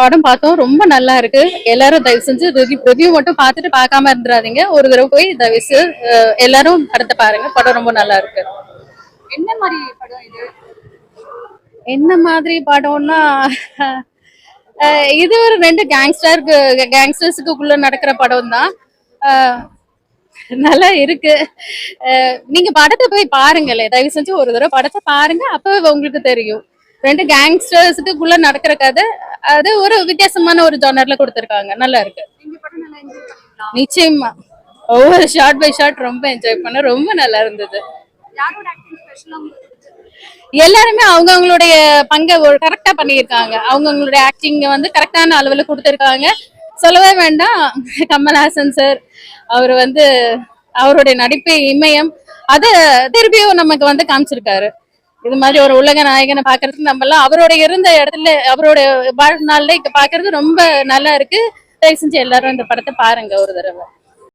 படம் பார்த்தோம். ரொம்ப நல்லா இருக்கு. எல்லாரும் தயவு செஞ்சு ரிவ்யூ மட்டும் பார்த்துட்டு பார்க்காம இருந்துடாதீங்க. ஒரு தடவை போய் தயவு எல்லாரும் படத்தை பாருங்க. படம் ரொம்ப நல்லா இருக்கு. என்ன மாதிரி படம் இது? என்ன மாதிரி படம்னா இது ஒரு ரெண்டு கேங்ஸ்டர்ஸுக்குள்ள நடக்கிற படம் தான். நல்லா இருக்கு. நீங்க படத்தை போய் பாருங்களே, தயவு செஞ்சு ஒரு தடவை படத்தை பாருங்க. அப்ப உங்களுக்கு தெரியும். ரெண்டு கேங்ஸ்டர்ஸுக்குள்ள நடக்கிற கதை. அது ஒரு வித்தியாசமான ஒரு ஜானர்ல கொடுத்திருக்காங்க. நல்லா இருக்கு. நீங்க படம் நல்லா என்ஜாய் பண்ணீங்களா? நிச்சயமா ஒவ்வொரு ஷார்ட் பை ஷார்ட் ரொம்ப என்ஜாய் பண்ண, ரொம்ப நல்லா இருந்தது. யாரோட ஆக்டிங் ஸ்பெஷலா உங்களுக்கு? எல்லாருமே அவங்கவுங்களுடைய பங்கை கரெக்டா பண்ணியிருக்காங்க. அவங்கவுங்களுடைய ஆக்டிங் வந்து கரெக்டான அளவுல கொடுத்திருக்காங்க. சொல்லவே வேண்டாம், கமல்ஹாசன் சார் அவர் வந்து அவருடைய நடிப்பு இமயம். அத திருப்பியும் நமக்கு வந்து காமிச்சிருக்காரு. இது மாதிரி ஒரு உலக நாயகனை பாக்குறதுக்கு நம்ம எல்லாம் அவரோட இருந்த இடத்துல அவரோட வாழ்நாள்ல இங்க பாக்குறது ரொம்ப நல்லா இருக்கு. தயவு செஞ்சு எல்லாரும் இந்த படத்தை பாருங்க ஒரு தடவை.